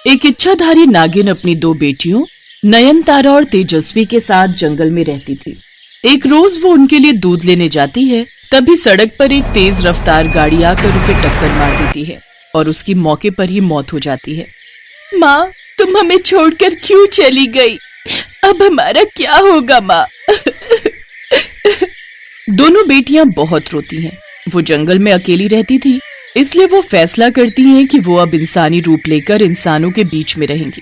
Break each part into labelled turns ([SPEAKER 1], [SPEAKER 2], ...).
[SPEAKER 1] एक इच्छाधारी नागिन अपनी दो बेटियों नयनतारा और तेजस्वी के साथ जंगल में रहती थी। एक रोज वो उनके लिए दूध लेने जाती है, तभी सड़क पर एक तेज रफ्तार गाड़ी आकर उसे टक्कर मार देती है और उसकी मौके पर ही मौत हो जाती है। माँ, तुम हमें छोड़कर क्यों चली गई? अब हमारा क्या होगा माँ? दोनों बेटियां बहुत रोती हैं। वो जंगल में अकेली रहती थी, इसलिए वो फैसला करती हैं कि वो अब इंसानी रूप लेकर इंसानों के बीच में रहेंगी।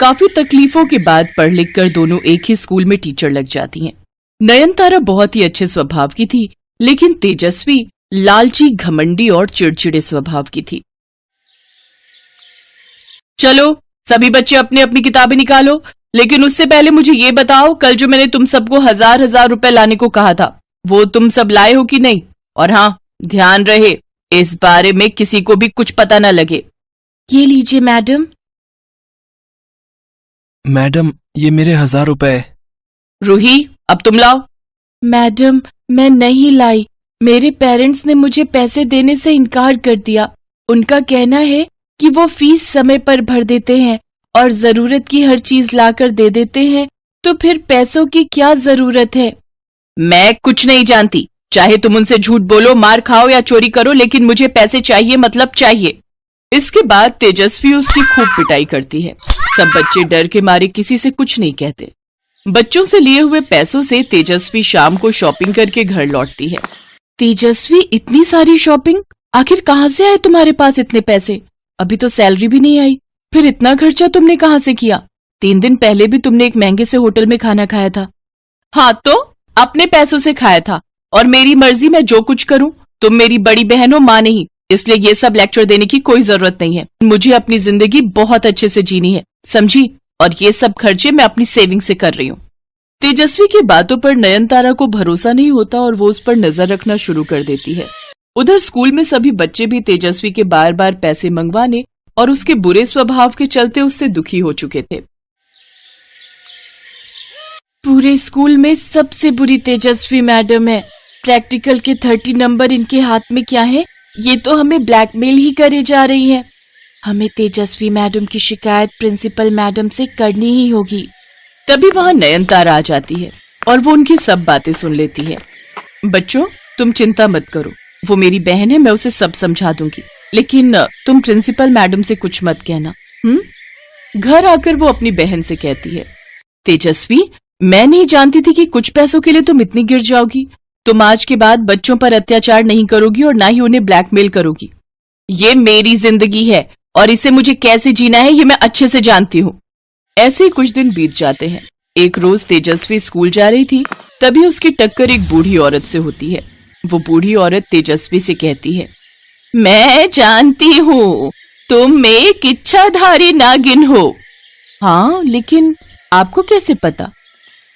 [SPEAKER 1] काफी तकलीफों के बाद पढ़ लिख कर दोनों एक ही स्कूल में टीचर लग जाती हैं। नयनतारा बहुत ही अच्छे स्वभाव की थी, लेकिन तेजस्वी लालची, घमंडी और चिड़चिड़े स्वभाव की थी। चलो सभी बच्चे अपनी अपनी किताबें निकालो, लेकिन उससे पहले मुझे ये बताओ, कल जो मैंने तुम सबको हजार रुपए लाने को कहा था, वो तुम सब लाए हो कि नहीं? और हाँ, ध्यान रहे इस बारे में किसी को भी कुछ पता न लगे। ये लीजिए मैडम।
[SPEAKER 2] मैडम, ये मेरे 1000 रुपए।
[SPEAKER 1] रूही, अब तुम लाओ। मैडम, मैं नहीं लाई। मेरे पेरेंट्स ने मुझे पैसे देने से इनकार कर दिया। उनका कहना है कि वो फीस समय पर भर देते हैं और जरूरत की हर चीज लाकर दे देते हैं, तो फिर पैसों की क्या जरूरत है? मैं कुछ नहीं जानती, चाहे तुम उनसे झूठ बोलो, मार खाओ या चोरी करो, लेकिन मुझे पैसे चाहिए, मतलब चाहिए। इसके बाद तेजस्वी उसकी खूब पिटाई करती है। सब बच्चे डर के मारे किसी से कुछ नहीं कहते। बच्चों से लिए हुए पैसों से तेजस्वी शाम को शॉपिंग करके घर लौटती है। तेजस्वी, इतनी सारी शॉपिंग? आखिर कहाँ से आए तुम्हारे पास इतने पैसे? अभी तो सैलरी भी नहीं आई, फिर इतना खर्चा तुमने कहाँ से किया? 3 दिन पहले भी तुमने एक महंगे से होटल में खाना खाया था। हाँ तो अपने पैसों से खाया था, और मेरी मर्जी, मैं जो कुछ करूं। तुम मेरी बड़ी बहन हो, माँ नहीं, इसलिए ये सब लेक्चर देने की कोई जरूरत नहीं है। मुझे अपनी जिंदगी बहुत अच्छे से जीनी है, समझी? और ये सब खर्चे मैं अपनी सेविंग से कर रही हूँ। तेजस्वी की बातों पर नयनतारा को भरोसा नहीं होता और वो उस पर नजर रखना शुरू कर देती है। उधर स्कूल में सभी बच्चे भी तेजस्वी के बार बार पैसे मंगवाने और उसके बुरे स्वभाव के चलते उससे दुखी हो चुके थे। पूरे स्कूल में सबसे बुरी तेजस्वी मैडम है। प्रैक्टिकल के 30 नंबर इनके हाथ में क्या है? ये तो हमें ब्लैकमेल ही करे जा रही है। हमें तेजस्वी मैडम की शिकायत प्रिंसिपल मैडम से करनी ही होगी। तभी वहाँ नयनतारा आ जाती है और वो उनकी सब बातें सुन लेती है। बच्चों, तुम चिंता मत करो, वो मेरी बहन है, मैं उसे सब समझा दूंगी, लेकिन तुम प्रिंसिपल मैडम से कुछ मत कहना। घर आकर वो अपनी बहन से कहती है, तेजस्वी, मैं नहीं जानती थी कि कुछ पैसों के लिए तुम इतनी गिर जाओगी। तुम आज के बाद बच्चों पर अत्याचार नहीं करोगी और ना ही उन्हें ब्लैकमेल करोगी। ये मेरी जिंदगी है और इसे मुझे कैसे जीना है ये मैं अच्छे से जानती हूँ। ऐसे ही कुछ दिन बीत जाते हैं। एक रोज तेजस्वी स्कूल जा रही थी, तभी उसकी टक्कर एक बूढ़ी औरत से होती है। वो बूढ़ी औरत तेजस्वी से कहती है, मैं जानती हूँ तुम एक इच्छाधारी नागिन हो। हाँ, लेकिन आपको कैसे पता?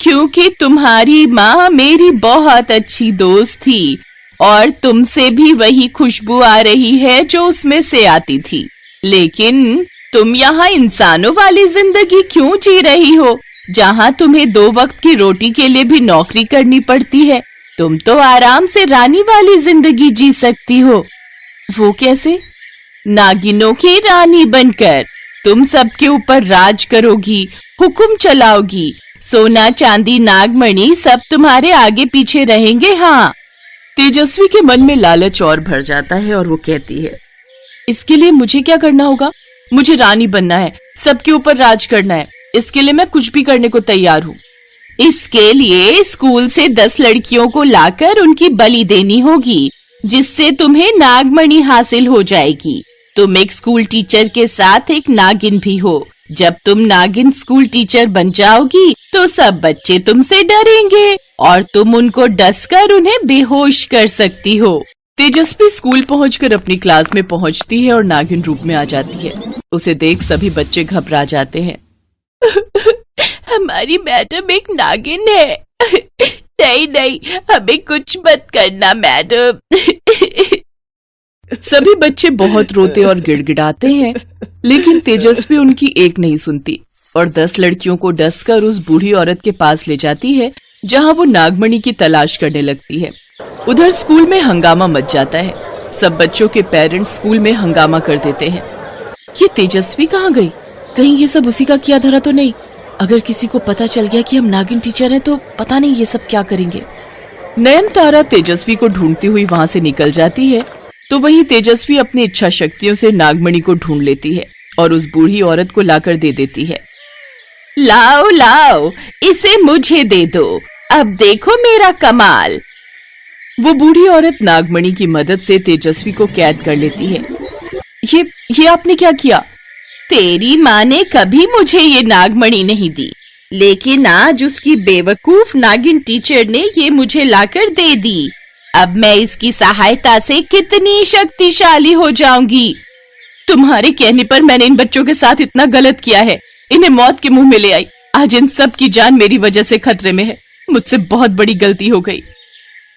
[SPEAKER 1] क्योंकि तुम्हारी माँ मेरी बहुत अच्छी दोस्त थी और तुमसे भी वही खुशबू आ रही है जो उसमें से आती थी। लेकिन तुम यहाँ इंसानों वाली जिंदगी क्यों जी रही हो, जहाँ तुम्हें 2 वक्त की रोटी के लिए भी नौकरी करनी पड़ती है? तुम तो आराम से रानी वाली जिंदगी जी सकती हो। वो कैसे? नागिनों की रानी बनकर तुम सबके ऊपर राज करोगी, हुक्म चलाओगी, सोना चांदी नागमणि सब तुम्हारे आगे पीछे रहेंगे। हाँ। तेजस्वी के मन में लालच और भर जाता है और वो कहती है, इसके लिए मुझे क्या करना होगा? मुझे रानी बनना है, सबके ऊपर राज करना है, इसके लिए मैं कुछ भी करने को तैयार हूँ। इसके लिए स्कूल से 10 लड़कियों को लाकर उनकी बलि देनी होगी, जिससे तुम्हें नागमणि हासिल हो जाएगी। तुम एक स्कूल टीचर के साथ एक नागिन भी हो। जब तुम नागिन स्कूल टीचर बन जाओगी तो सब बच्चे तुमसे डरेंगे और तुम उनको डसकर उन्हें बेहोश कर सकती हो। तेजस्वी स्कूल पहुंचकर अपनी क्लास में पहुंचती है और नागिन रूप में आ जाती है। उसे देख सभी बच्चे घबरा जाते हैं। हमारी मैडम एक नागिन है। नहीं नहीं, हमें कुछ मत करना मैडम। सभी बच्चे बहुत रोते और गिड़गिड़ाते हैं, लेकिन तेजस्वी उनकी एक नहीं सुनती और 10 लड़कियों को डसकर उस बूढ़ी औरत के पास ले जाती है, जहां वो नागमणि की तलाश करने लगती है। उधर स्कूल में हंगामा मच जाता है। सब बच्चों के पेरेंट्स स्कूल में हंगामा कर देते हैं। ये तेजस्वी कहाँ गई? कहीं ये सब उसी का किया धरा तो नहीं। अगर किसी को पता चल गया कि हम नागिन टीचर हैं तो पता नहीं ये सब क्या करेंगे। नयनतारा तेजस्वी को ढूंढती हुई वहां से निकल जाती है तो वहीं तेजस्वी अपनी इच्छा शक्तियों से नागमणि को ढूंढ लेती है और उस बूढ़ी औरत को लाकर दे देती है। लाओ लाओ, इसे मुझे दे दो, अब देखो मेरा कमाल। वो बूढ़ी औरत नागमणि की मदद से तेजस्वी को कैद कर लेती है। ये आपने क्या किया? तेरी माँ ने कभी मुझे ये नागमणि नहीं दी, लेकिन आज उसकी बेवकूफ नागिन टीचर ने ये मुझे लाकर दे दी। अब मैं इसकी सहायता से कितनी शक्तिशाली हो जाऊंगी। तुम्हारे कहने पर मैंने इन बच्चों के साथ इतना गलत किया है, इन्हें मौत के मुंह में ले आई। आज इन सब की जान मेरी वजह से खतरे में है। मुझसे बहुत बड़ी गलती हो गई।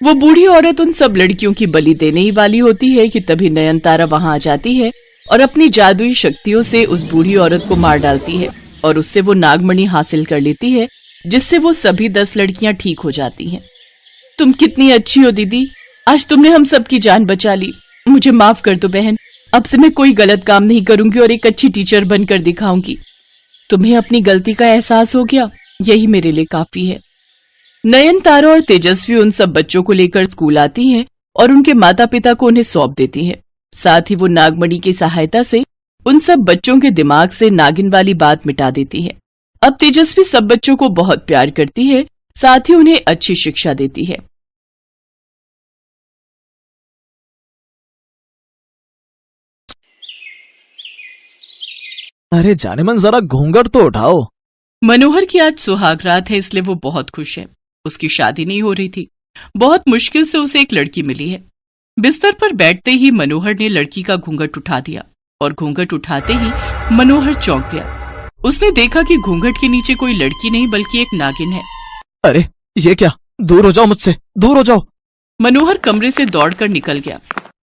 [SPEAKER 1] वो बूढ़ी औरत उन सब लड़कियों की बलि देने ही वाली होती है कि तभी नयनतारा वहां आ जाती है और अपनी जादुई शक्तियों से उस बूढ़ी औरत को मार डालती है और उससे वो नागमणि हासिल कर लेती है, जिससे वो सभी 10 लड़कियां ठीक हो जाती हैं। तुम कितनी अच्छी हो दीदी, आज तुमने हम सबकी जान बचा ली। मुझे माफ कर दो बहन, अब से मैं कोई गलत काम नहीं करूंगी और एक अच्छी टीचर बनकर दिखाऊंगी। तुम्हें अपनी गलती का एहसास हो गया, यही मेरे लिए काफी है। नयनतारा और तेजस्वी उन सब बच्चों को लेकर स्कूल आती हैं और उनके माता पिता को उन्हें सौंप देती हैं। साथ ही वो नागमणि की सहायता से उन सब बच्चों के दिमाग से नागिन वाली बात मिटा देती है। अब तेजस्वी सब बच्चों को बहुत प्यार करती है, साथ ही उन्हें अच्छी शिक्षा देती है।
[SPEAKER 3] अरे जानेमन, जरा घूंघट तो उठाओ।
[SPEAKER 1] मनोहर की आज सुहाग रात है, इसलिए वो बहुत खुश है। उसकी शादी नहीं हो रही थी। बहुत मुश्किल से उसे एक लड़की मिली है। बिस्तर पर बैठते ही मनोहर ने लड़की का घूंघट उठा दिया और घूंघट उठाते ही मनोहर चौंक गया। उसने देखा कि घूंघट के नीचे कोई लड़की नहीं बल्कि एक नागिन है।
[SPEAKER 3] अरे ये क्या, दूर हो जाओ मुझसे, दूर हो जाओ।
[SPEAKER 1] मनोहर कमरे से दौड़कर निकल गया।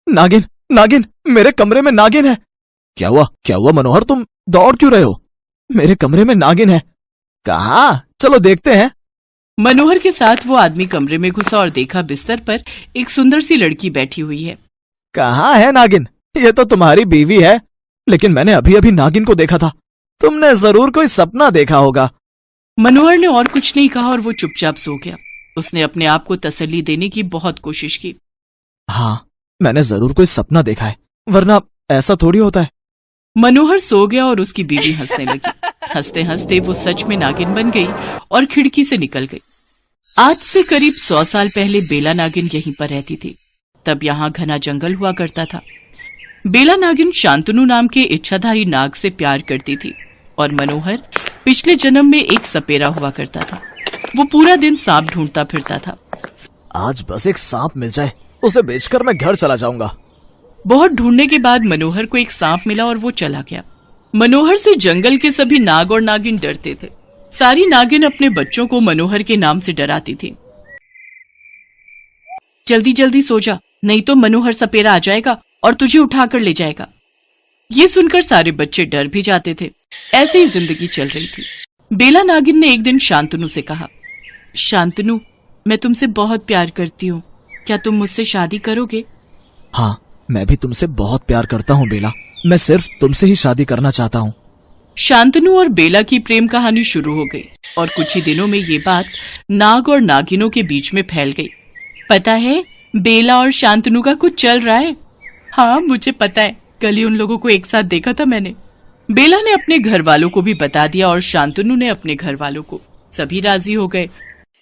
[SPEAKER 3] नागिन, नागिन, मेरे कमरे में नागिन है। क्या हुआ मनोहर, तुम दौड़ क्यों रहे हो? मेरे कमरे में नागिन है। कहाँ? चलो देखते हैं।
[SPEAKER 1] मनोहर के साथ वो आदमी कमरे में घुसा और देखा बिस्तर पर एक सुंदर सी लड़की बैठी हुई है।
[SPEAKER 3] कहाँ है नागिन? ये तो तुम्हारी बीवी है, लेकिन मैंने अभी अभी नागिन को देखा था। तुमने जरूर कोई सपना देखा होगा।
[SPEAKER 1] मनोहर ने और कुछ नहीं कहा और वो चुपचाप सो गया। उसने अपने आप को तसल्ली देने की बहुत कोशिश की।
[SPEAKER 3] हाँ, मैंने जरूर कोई सपना देखा है, वरना ऐसा थोड़ी होता है।
[SPEAKER 1] मनोहर सो गया और उसकी बीवी हंसने लगी। हंसते हंसते वो सच में नागिन बन गई और खिड़की से निकल गई। आज से करीब 100 साल पहले बेला नागिन यहीं पर रहती थी। तब यहाँ घना जंगल हुआ करता था। बेला नागिन शांतनु नाम के इच्छाधारी नाग से प्यार करती थी और मनोहर पिछले जन्म में एक सपेरा हुआ करता था। वो पूरा दिन सांप ढूंढता फिरता था।
[SPEAKER 3] आज बस एक सांप मिल जाए, उसे बेचकर मैं घर चला जाऊंगा।
[SPEAKER 1] बहुत ढूंढने के बाद मनोहर को एक सांप मिला और वो चला गया। मनोहर से जंगल के सभी नाग और नागिन डरते थे। सारी नागिन अपने बच्चों को मनोहर के नाम से डराती थी। जल्दी जल्दी सो जा, नहीं तो मनोहर सपेरा आ जाएगा और तुझे उठाकर ले जाएगा। ये सुनकर सारे बच्चे डर भी जाते थे। ऐसे ही जिंदगी चल रही थी। बेला नागिन ने एक दिन शांतनु से कहा, शांतनु, मैं तुमसे बहुत प्यार करती हूँ, क्या तुम मुझसे शादी करोगे?
[SPEAKER 3] हाँ, मैं भी तुमसे बहुत प्यार करता हूँ बेला, मैं सिर्फ तुमसे ही शादी करना चाहता हूँ।
[SPEAKER 1] शांतनु और बेला की प्रेम कहानी शुरू हो गई और कुछ ही दिनों में ये बात नाग और नागिनों के बीच में फैल गई। पता है, बेला और शांतनु का कुछ चल रहा है। हाँ, मुझे पता है, कल ही उन लोगों को एक साथ देखा था मैंने। बेला ने अपने घर वालों को भी बता दिया और शांतनु ने अपने घर वालों को। सभी राजी हो गए।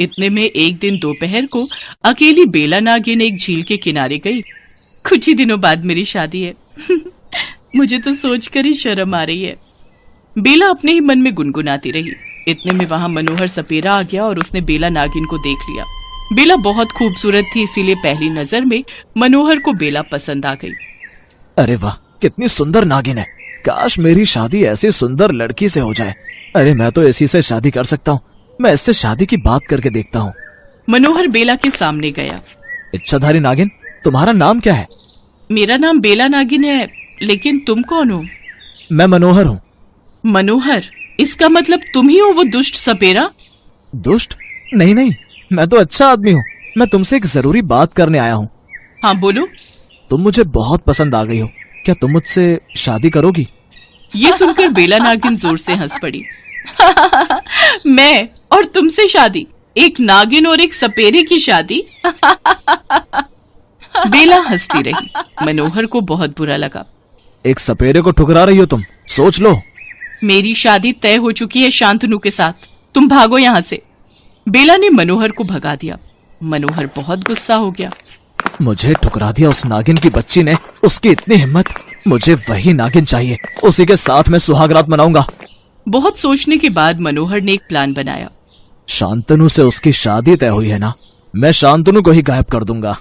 [SPEAKER 1] इतने में एक दिन दोपहर को अकेली बेला नागिन एक झील के किनारे गई। कुछ ही दिनों बाद मेरी शादी है। मुझे तो सोचकर ही शर्म आ रही है। बेला अपने ही मन में गुनगुनाती रही। इतने में वहां मनोहर सपेरा आ गया और उसने बेला नागिन को देख लिया। बेला बहुत खूबसूरत थी, इसीलिए पहली नजर में मनोहर को बेला पसंद आ गई।
[SPEAKER 3] अरे वाह, कितनी सुंदर नागिन है। काश मेरी शादी ऐसी सुंदर लड़की से हो जाए। अरे मैं तो इसी से शादी कर सकता हूँ। मैं इससे शादी की बात करके देखता हूँ।
[SPEAKER 1] मनोहर बेला के सामने गया।
[SPEAKER 3] इच्छाधारी नागिन, तुम्हारा नाम क्या है?
[SPEAKER 1] मेरा नाम बेला नागिन है, लेकिन तुम कौन हो?
[SPEAKER 3] मैं मनोहर हूँ।
[SPEAKER 1] मनोहर? इसका मतलब तुम ही हो वो दुष्ट सपेरा?
[SPEAKER 3] दुष्ट? नहीं नहीं, मैं तो अच्छा आदमी हूँ। मैं तुमसे एक जरूरी बात करने आया हूँ।
[SPEAKER 1] हाँ बोलो।
[SPEAKER 3] तुम मुझे बहुत पसंद आ गई हो, क्या तुम मुझसे शादी करोगी?
[SPEAKER 1] ये सुनकर बेला नागिन जोर से हंस पड़ी। मैं और तुमसे शादी, एक नागिन और एक सपेरे की शादी। बेला हंसती रही। मनोहर को बहुत बुरा लगा।
[SPEAKER 3] एक सपेरे को ठुकरा रही हो तुम, सोच लो।
[SPEAKER 1] मेरी शादी तय हो चुकी है शांतनु के साथ, तुम भागो यहाँ से। बेला ने मनोहर को भगा दिया। मनोहर बहुत गुस्सा हो गया।
[SPEAKER 3] मुझे ठुकरा दिया उस नागिन की बच्ची ने, उसकी इतनी हिम्मत। मुझे वही नागिन चाहिए, उसी के साथ मैं सुहागरात मनाऊंगा।
[SPEAKER 1] बहुत सोचने के बाद मनोहर ने एक प्लान बनाया।
[SPEAKER 3] शांतनु से उसकी शादी तय हुई है ना, मैं शांतनु को ही गायब कर दूंगा।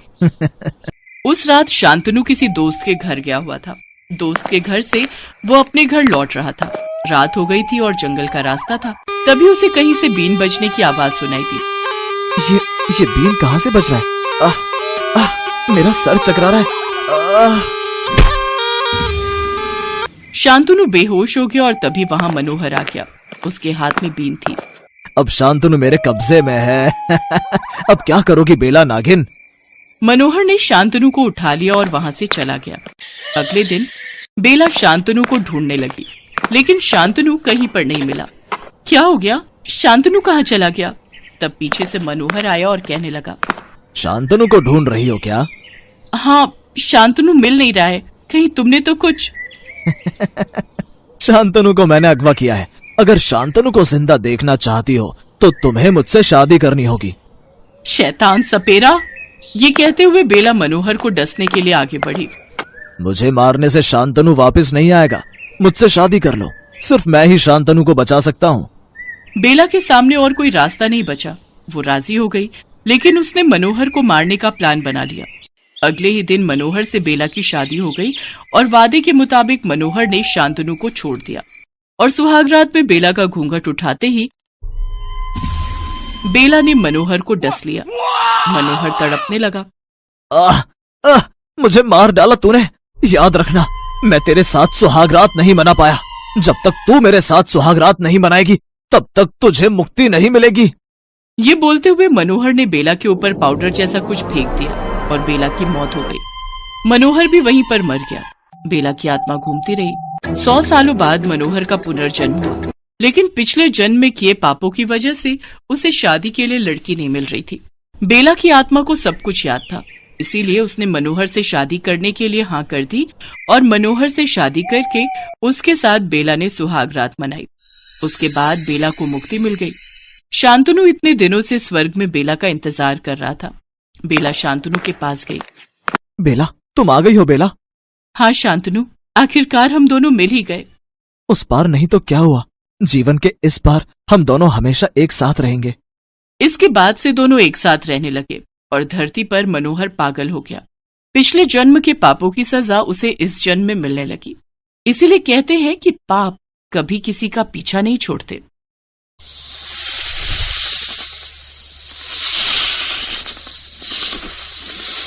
[SPEAKER 1] उस रात शांतनु किसी दोस्त के घर गया हुआ था। दोस्त के घर से वो अपने घर लौट रहा था। रात हो गई थी और जंगल का रास्ता था। तभी उसे कहीं से बीन बजने की आवाज सुनाई दी।
[SPEAKER 3] ये बीन कहाँ से बज रहा है? मेरा सर चकरा रहा है।
[SPEAKER 1] शांतनु बेहोश हो गया और तभी वहां मनोहर आ गया। उसके हाथ में बीन थी।
[SPEAKER 3] अब शांतनु मेरे कब्जे में है। अब क्या करोगी बेला नागिन?
[SPEAKER 1] मनोहर ने शांतनु को उठा लिया और वहां से चला गया। अगले दिन बेला शांतनु को ढूंढने लगी, लेकिन शांतनु कहीं पर नहीं मिला। क्या हो गया? शांतनु कहाँ चला गया? तब पीछे से मनोहर आया और कहने लगा,
[SPEAKER 3] शांतनु को ढूंढ रही हो क्या?
[SPEAKER 1] हाँ, शांतनु मिल नहीं रहा है। कहीं तुमने तो कुछ।
[SPEAKER 3] शांतनु को मैंने अगवा किया है। अगर शांतनु को जिंदा देखना चाहती हो तो तुम्हें मुझसे शादी करनी होगी।
[SPEAKER 1] शैतान सपेरा। ये कहते हुए बेला मनोहर को डसने के लिए आगे बढ़ी।
[SPEAKER 3] मुझे मारने से शांतनु वापस नहीं आएगा। मुझसे शादी कर लो, सिर्फ मैं ही शांतनु को बचा सकता हूँ।
[SPEAKER 1] बेला के सामने और कोई रास्ता नहीं बचा। वो राजी हो गई, लेकिन उसने मनोहर को मारने का प्लान बना लिया। अगले ही दिन मनोहर से बेला की शादी हो गई और वादे के मुताबिक मनोहर ने शांतनु को छोड़ दिया और सुहागरात में बेला का घूंघट उठाते ही बेला ने मनोहर को डस लिया। मनोहर तड़पने लगा।
[SPEAKER 3] मुझे मार डाला तूने। याद रखना, मैं तेरे साथ सुहागरात नहीं मना पाया। जब तक तू मेरे साथ सुहागरात नहीं मनाएगी तब तक तुझे मुक्ति नहीं मिलेगी।
[SPEAKER 1] ये बोलते हुए मनोहर ने बेला के ऊपर पाउडर जैसा कुछ फेंक दिया और बेला की मौत हो गई। मनोहर भी वहीं पर मर गया। बेला की आत्मा घूमती रही। 100 सालों बाद मनोहर का पुनर्जन्म हुआ, लेकिन पिछले जन्म में किए पापों की वजह से उसे शादी के लिए लड़की नहीं मिल रही थी। बेला की आत्मा को सब कुछ याद था, इसीलिए उसने मनोहर से शादी करने के लिए हाँ कर दी और मनोहर से शादी करके उसके साथ बेला ने सुहागरात मनाई। उसके बाद बेला को मुक्ति मिल गई। शांतनु इतने दिनों से स्वर्ग में बेला का इंतजार कर रहा था। बेला शांतनु के पास गई।
[SPEAKER 3] बेला, तुम आ गई हो बेला?
[SPEAKER 1] हाँ शांतनु, आखिरकार हम दोनों मिल ही गए।
[SPEAKER 3] उस पार नहीं तो क्या हुआ, जीवन के इस पार हम दोनों हमेशा एक साथ रहेंगे।
[SPEAKER 1] इसके बाद से दोनों एक साथ रहने लगे और धरती पर मनोहर पागल हो गया। पिछले जन्म के पापों की सजा उसे इस जन्म में मिलने लगी। इसीलिए कहते हैं कि पाप कभी किसी का पीछा नहीं छोड़ते।